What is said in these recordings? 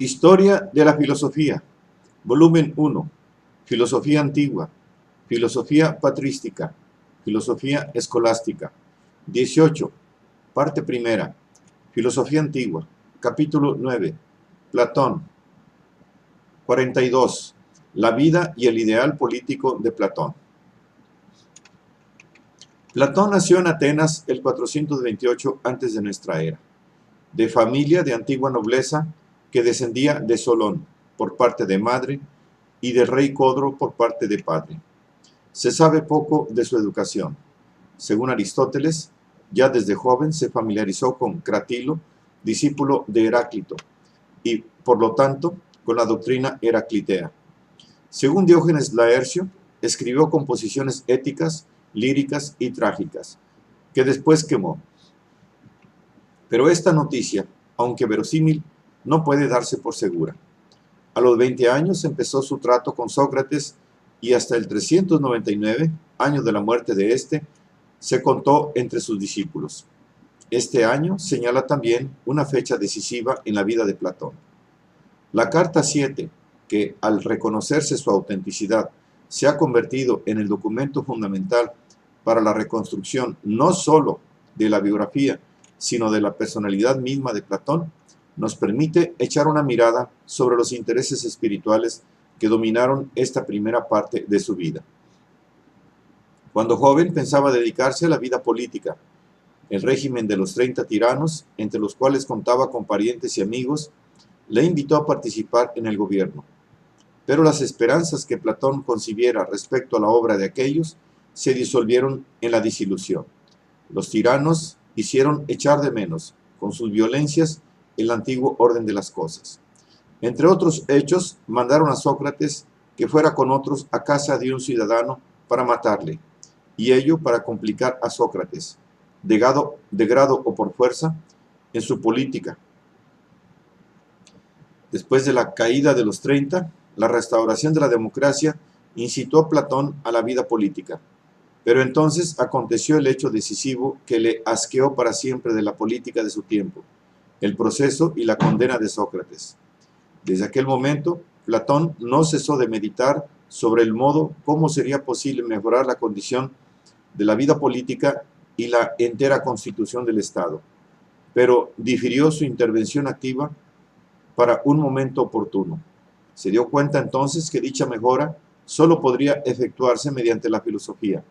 Historia de la filosofía, volumen 1, filosofía antigua, filosofía patrística, filosofía escolástica. 18, parte primera, filosofía antigua, capítulo 9, Platón. 42, la vida y el ideal político de Platón. Platón nació en Atenas el 428 antes de nuestra era, de familia de antigua nobleza que descendía de Solón por parte de madre y del rey Codro por parte de padre. Se sabe poco de su educación. Según Aristóteles, ya desde joven se familiarizó con Cratilo, discípulo de Heráclito, y por lo tanto con la doctrina heraclitea. Según Diógenes Laercio, escribió composiciones éticas, líricas y trágicas, que después quemó. Pero esta noticia, aunque verosímil, no puede darse por segura. A los 20 años empezó su trato con Sócrates y hasta el 399, año de la muerte de éste, se contó entre sus discípulos. Este año señala también una fecha decisiva en la vida de Platón. La carta 7, que al reconocerse su autenticidad se ha convertido en el documento fundamental para la reconstrucción no sólo de la biografía, sino de la personalidad misma de Platón, nos permite echar una mirada sobre los intereses espirituales que dominaron esta primera parte de su vida. Cuando joven pensaba dedicarse a la vida política. El régimen de los 30 tiranos, entre los cuales contaba con parientes y amigos, le invitó a participar en el gobierno. Pero las esperanzas que Platón concibiera respecto a la obra de aquellos se disolvieron en la desilusión. Los tiranos hicieron echar de menos, con sus violencias, el antiguo orden de las cosas. Entre otros hechos, mandaron a Sócrates que fuera con otros a casa de un ciudadano para matarle, y ello para complicar a Sócrates, de grado o por fuerza, en su política. Después de la caída de los 30, la restauración de la democracia incitó a Platón a la vida política. Pero entonces aconteció el hecho decisivo que le asqueó para siempre de la política de su tiempo, el proceso y la condena de Sócrates. Desde aquel momento, Platón no cesó de meditar sobre el modo cómo sería posible mejorar la condición de la vida política y la entera constitución del Estado, pero difirió su intervención activa para un momento oportuno. Se dio cuenta entonces que dicha mejora solo podría efectuarse mediante la filosofía.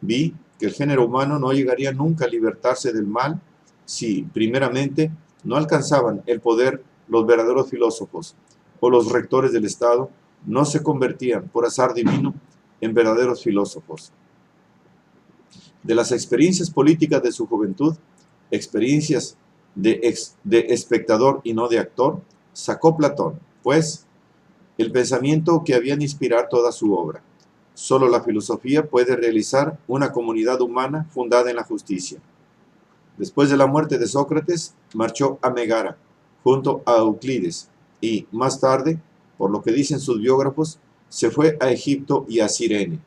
Vi que el género humano no llegaría nunca a libertarse del mal si, primeramente, no alcanzaban el poder los verdaderos filósofos, o los rectores del Estado no se convertían, por azar divino, en verdaderos filósofos. De las experiencias políticas de su juventud, experiencias de espectador y no de actor, sacó Platón, pues, el pensamiento que había de inspirar toda su obra. Solo la filosofía puede realizar una comunidad humana fundada en la justicia. Después de la muerte de Sócrates, marchó a Megara, junto a Euclides, y más tarde, por lo que dicen sus biógrafos, se fue a Egipto y a Cirene.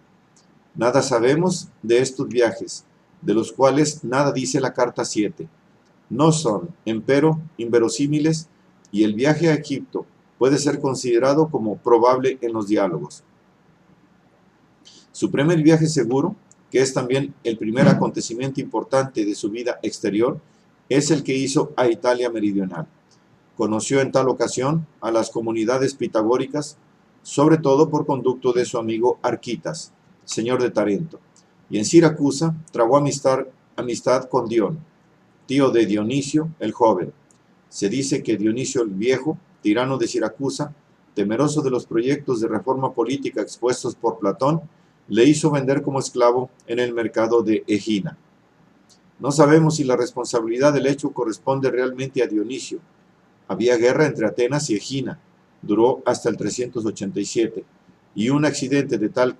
Nada sabemos de estos viajes, de los cuales nada dice la carta 7. No son, empero, inverosímiles, y el viaje a Egipto puede ser considerado como probable en los diálogos. Su primer viaje seguro, que es también el primer acontecimiento importante de su vida exterior, es el que hizo a Italia meridional. Conoció en tal ocasión a las comunidades pitagóricas, sobre todo por conducto de su amigo Arquitas, señor de Tarento, y en Siracusa trabó amistad con Dion, tío de Dionisio el joven. Se dice que Dionisio el viejo, tirano de Siracusa, temeroso de los proyectos de reforma política expuestos por Platón, le hizo vender como esclavo en el mercado de Egina. No sabemos si la responsabilidad del hecho corresponde realmente a Dionisio. Había guerra entre Atenas y Egina, duró hasta el 387, y un accidente de tal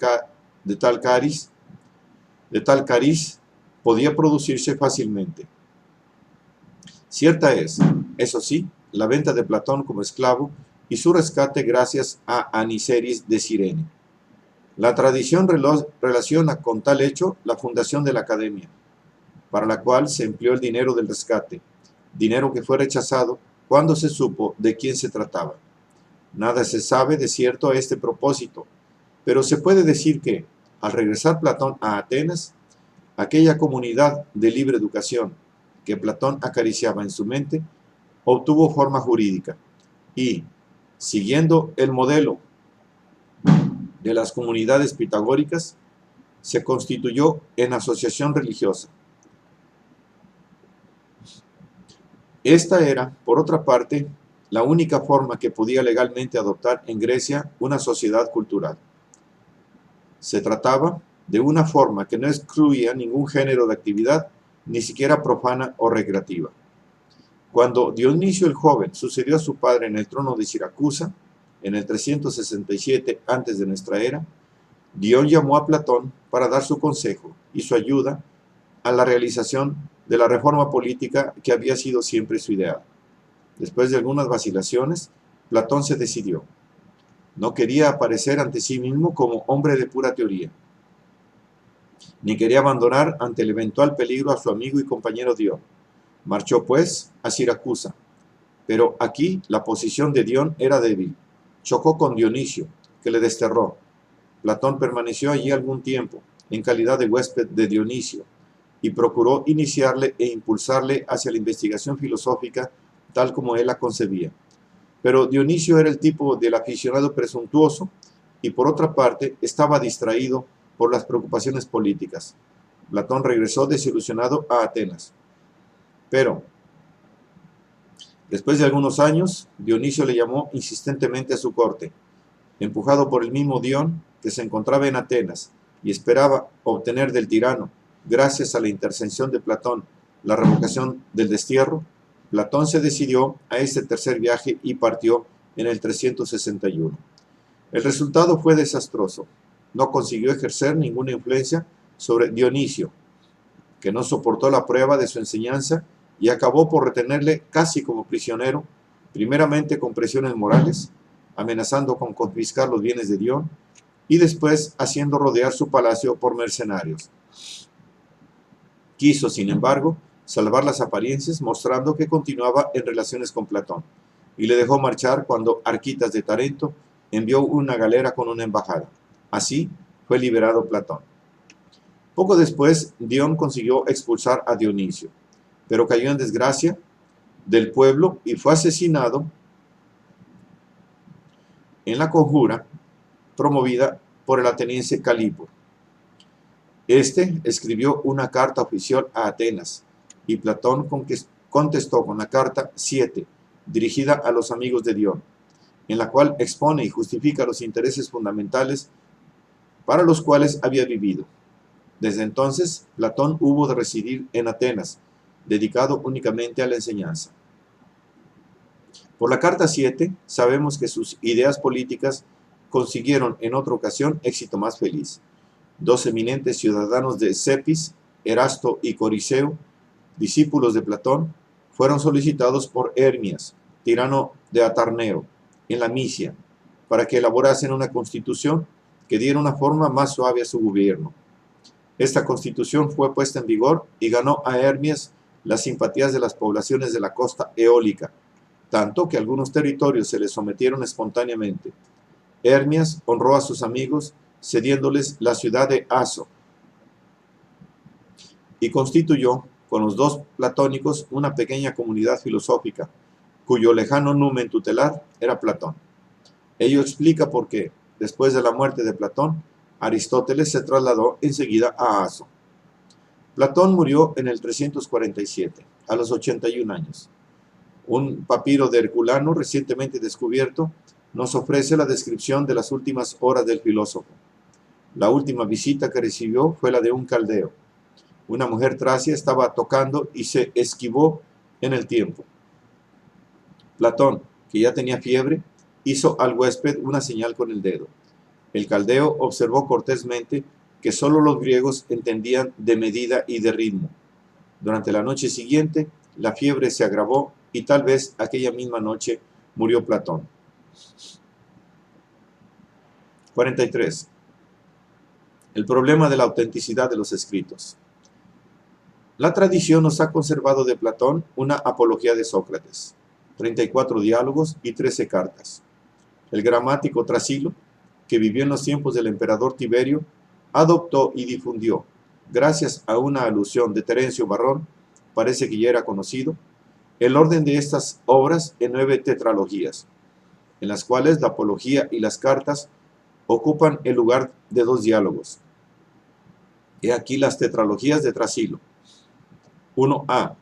cariz podía producirse fácilmente. Cierta es, eso sí, la venta de Platón como esclavo y su rescate gracias a Aniceris de Cirene. La tradición relaciona con tal hecho la fundación de la academia, para la cual se empleó el dinero del rescate, dinero que fue rechazado ¿Cuándo se supo de quién se trataba? Nada se sabe de cierto a este propósito, pero se puede decir que, al regresar Platón a Atenas, aquella comunidad de libre educación que Platón acariciaba en su mente, obtuvo forma jurídica y, siguiendo el modelo de las comunidades pitagóricas, se constituyó en asociación religiosa. Esta era, por otra parte, la única forma que podía legalmente adoptar en Grecia una sociedad cultural. Se trataba de una forma que no excluía ningún género de actividad, ni siquiera profana o recreativa. Cuando Dionisio el joven sucedió a su padre en el trono de Siracusa, en el 367 antes de nuestra era, Dion llamó a Platón para dar su consejo y su ayuda a la realización de la reforma política que había sido siempre su ideal. Después de algunas vacilaciones, Platón se decidió. No quería aparecer ante sí mismo como hombre de pura teoría, ni quería abandonar ante el eventual peligro a su amigo y compañero Dion. Marchó, pues, a Siracusa, pero aquí la posición de Dion era débil. Chocó con Dionisio, que le desterró. Platón permaneció allí algún tiempo, en calidad de huésped de Dionisio, y procuró iniciarle e impulsarle hacia la investigación filosófica tal como él la concebía. Pero Dionisio era el tipo del aficionado presuntuoso y, por otra parte, estaba distraído por las preocupaciones políticas. Platón regresó desilusionado a Atenas. Pero, después de algunos años, Dionisio le llamó insistentemente a su corte. Empujado por el mismo Dion, que se encontraba en Atenas y esperaba obtener del tirano, gracias a la intercesión de Platón, la revocación del destierro, Platón se decidió a este tercer viaje y partió en el 361. El resultado fue desastroso. No consiguió ejercer ninguna influencia sobre Dionisio, que no soportó la prueba de su enseñanza y acabó por retenerle casi como prisionero, primeramente con presiones morales, amenazando con confiscar los bienes de Dion, y después haciendo rodear su palacio por mercenarios. Quiso, sin embargo, salvar las apariencias mostrando que continuaba en relaciones con Platón, y le dejó marchar cuando Arquitas de Tarento envió una galera con una embajada. Así fue liberado Platón. Poco después, Dion consiguió expulsar a Dionisio, pero cayó en desgracia del pueblo y fue asesinado en la conjura promovida por el ateniense Calipo. Este escribió una carta oficial a Atenas y Platón contestó con la carta 7, dirigida a los amigos de Dion, en la cual expone y justifica los intereses fundamentales para los cuales había vivido. Desde entonces, Platón hubo de residir en Atenas, dedicado únicamente a la enseñanza. Por la carta 7, sabemos que sus ideas políticas consiguieron en otra ocasión éxito más feliz. Dos eminentes ciudadanos de Cepis, Erasto y Coriseo, discípulos de Platón, fueron solicitados por Hermias, tirano de Atarneo, en la Misia, para que elaborasen una constitución que diera una forma más suave a su gobierno. Esta constitución fue puesta en vigor y ganó a Hermias las simpatías de las poblaciones de la costa eólica, tanto que algunos territorios se les sometieron espontáneamente. Hermias honró a sus amigos cediéndoles la ciudad de Aso y constituyó con los dos platónicos una pequeña comunidad filosófica cuyo lejano numen tutelar era Platón. Ello explica por qué, después de la muerte de Platón, Aristóteles se trasladó enseguida a Aso. Platón murió en el 347, a los 81 años. Un papiro de Herculano recientemente descubierto nos ofrece la descripción de las últimas horas del filósofo. La última visita que recibió fue la de un caldeo. Una mujer tracia estaba tocando y se esquivó en el tiempo. Platón, que ya tenía fiebre, hizo al huésped una señal con el dedo. El caldeo observó cortésmente que solo los griegos entendían de medida y de ritmo. Durante la noche siguiente, la fiebre se agravó y tal vez aquella misma noche murió Platón. 43. El problema de la autenticidad de los escritos. La tradición nos ha conservado de Platón una apología de Sócrates. 34 diálogos y 13 cartas. El gramático Trasilo, que vivió en los tiempos del emperador Tiberio, adoptó y difundió, gracias a una alusión de Terencio Varrón, parece que ya era conocido, el orden de estas obras en 9 tetralogías, en las cuales la apología y las cartas ocupan el lugar de 2 diálogos. He aquí las tetralogías de Trasilo. 1a,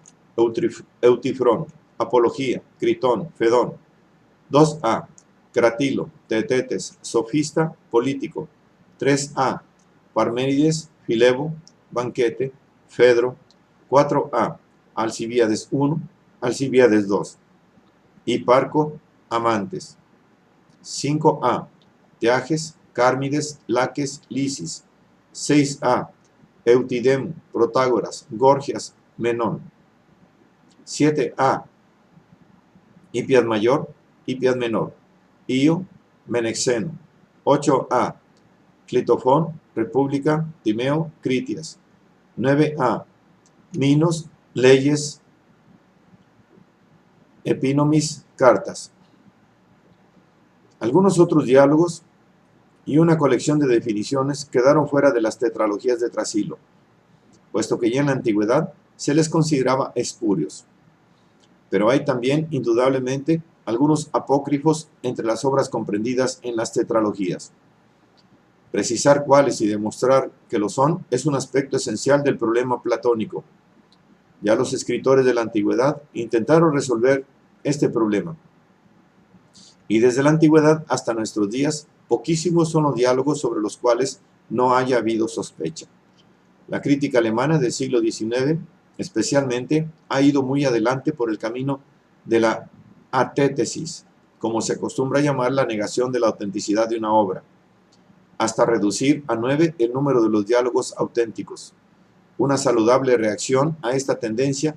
Eutifrón, Apología, Critón, Fedón. 2a, Cratilo, Teetetes, Sofista, Político. 3a, Parménides, Filebo, Banquete, Fedro. 4a, Alcibíades 1, Alcibíades 2. Hiparco, Amantes. 5a, Teages, Cármides, Laques, Lisis. 6a, Eutidemo, Protágoras, Gorgias, Menón. 7a, Hipias Mayor, Hipias Menor, Io, Menexeno. 8a, Clitofón, República, Timeo, Critias. 9a, Minos, Leyes, Epinomis, Cartas. Algunos otros diálogos y una colección de definiciones quedaron fuera de las tetralogías de Trasilo, puesto que ya en la antigüedad se les consideraba espurios. Pero hay también, indudablemente, algunos apócrifos entre las obras comprendidas en las tetralogías. Precisar cuáles y demostrar que lo son es un aspecto esencial del problema platónico. Ya los escritores de la antigüedad intentaron resolver este problema. Y desde la antigüedad hasta nuestros días, poquísimos son los diálogos sobre los cuales no haya habido sospecha. La crítica alemana del siglo XIX, especialmente, ha ido muy adelante por el camino de la atétesis, como se acostumbra llamar la negación de la autenticidad de una obra, hasta reducir a 9 el número de los diálogos auténticos. Una saludable reacción a esta tendencia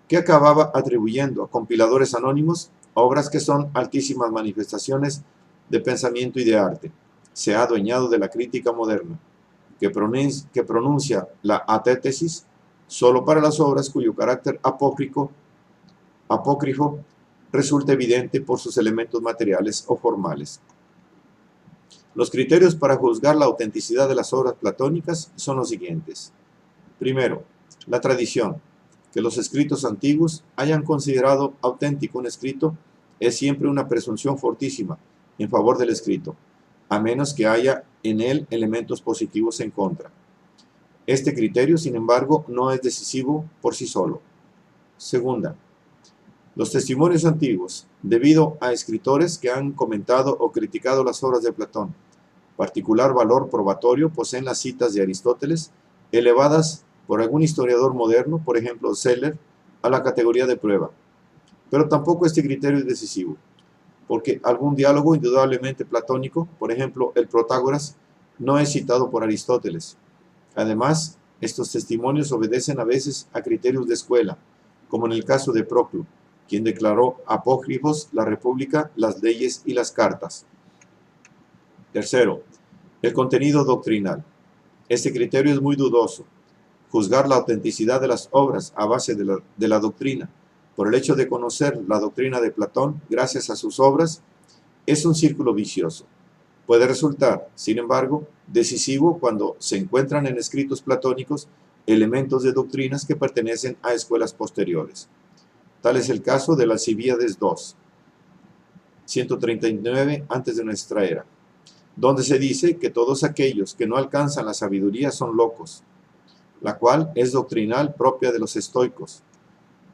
que acababa atribuyendo a compiladores anónimos obras que son altísimas manifestaciones de pensamiento y de arte. Se ha adueñado de la crítica moderna, que pronuncia la atétesis solo para las obras cuyo carácter apócrifo resulta evidente por sus elementos materiales o formales. Los criterios para juzgar la autenticidad de las obras platónicas son los siguientes. Primero, la tradición. Que los escritos antiguos hayan considerado auténtico un escrito es siempre una presunción fortísima en favor del escrito, a menos que haya en él elementos positivos en contra. Este criterio, sin embargo, no es decisivo por sí solo. Segunda, los testimonios antiguos, debido a escritores que han comentado o criticado las obras de Platón, particular valor probatorio poseen las citas de Aristóteles, elevadas por algún historiador moderno, por ejemplo Seller, a la categoría de prueba. Pero tampoco este criterio es decisivo, porque algún diálogo indudablemente platónico, por ejemplo el Protágoras, no es citado por Aristóteles. Además, estos testimonios obedecen a veces a criterios de escuela, como en el caso de Proclo, quien declaró apócrifos la República, las leyes y las cartas. Tercero, el contenido doctrinal. Este criterio es muy dudoso. Juzgar la autenticidad de las obras a base de la doctrina, por el hecho de conocer la doctrina de Platón gracias a sus obras, es un círculo vicioso. Puede resultar, sin embargo, decisivo cuando se encuentran en escritos platónicos elementos de doctrinas que pertenecen a escuelas posteriores. Tal es el caso del Alcibíades II, 139 antes de nuestra era, donde se dice que todos aquellos que no alcanzan la sabiduría son locos, la cual es doctrinal propia de los estoicos.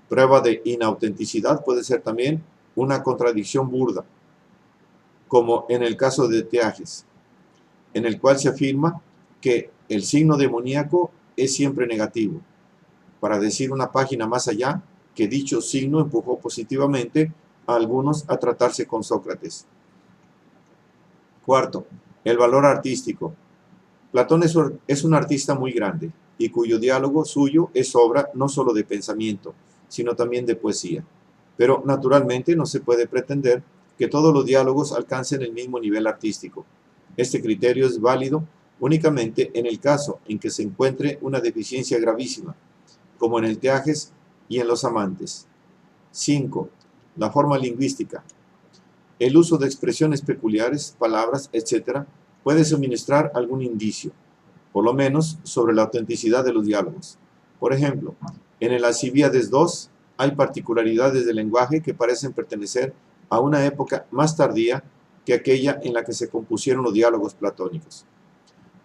Prueba de inautenticidad puede ser también una contradicción burda, como en el caso de Teages, en el cual se afirma que el signo demoníaco es siempre negativo, para decir una página más allá que dicho signo empujó positivamente a algunos a tratarse con Sócrates. Cuarto, el valor artístico. Platón es un artista muy grande, y cuyo diálogo suyo es obra no solo de pensamiento, sino también de poesía. Pero, naturalmente, no se puede pretender que todos los diálogos alcancen el mismo nivel artístico. Este criterio es válido únicamente en el caso en que se encuentre una deficiencia gravísima, como en el Teages y en los Amantes. 5. La forma lingüística. El uso de expresiones peculiares, palabras, etc., puede suministrar algún indicio, por lo menos, sobre la autenticidad de los diálogos. Por ejemplo, en el Alcibíades II hay particularidades del lenguaje que parecen pertenecer a una época más tardía que aquella en la que se compusieron los diálogos platónicos.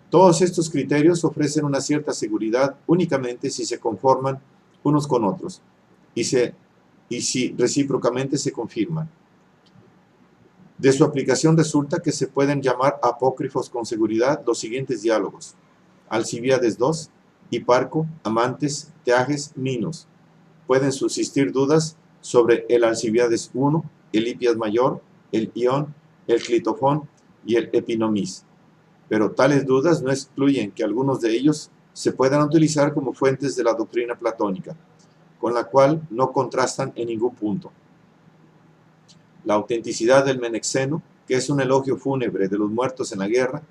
Todos estos criterios ofrecen una cierta seguridad únicamente si se conforman unos con otros y si recíprocamente se confirman. De su aplicación resulta que se pueden llamar apócrifos con seguridad los siguientes diálogos: Alcibíades II, Hiparco, Amantes, Teages, Minos. Pueden subsistir dudas sobre el Alcibíades I, el Hipias Mayor, el Ión, el Clitofón y el Epinomís, pero tales dudas no excluyen que algunos de ellos se puedan utilizar como fuentes de la doctrina platónica, con la cual no contrastan en ningún punto. La autenticidad del Menexeno, que es un elogio fúnebre de los muertos en la guerra,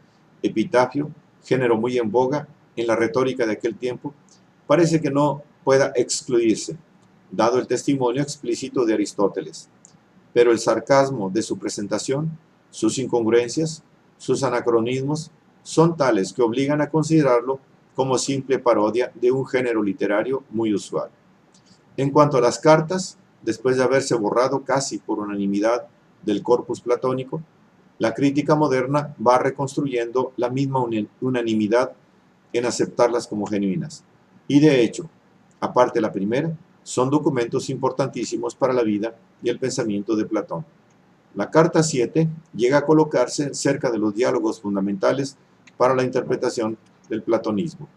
epitafio, género muy en boga en la retórica de aquel tiempo, parece que no pueda excluirse, dado el testimonio explícito de Aristóteles. Pero el sarcasmo de su presentación, sus incongruencias, sus anacronismos, son tales que obligan a considerarlo como simple parodia de un género literario muy usual. En cuanto a las cartas, después de haberse borrado casi por unanimidad del corpus platónico, la crítica moderna va reconstruyendo la misma unanimidad en aceptarlas como genuinas. Y de hecho, aparte de la primera, son documentos importantísimos para la vida y el pensamiento de Platón. La carta 7 llega a colocarse cerca de los diálogos fundamentales para la interpretación del platonismo.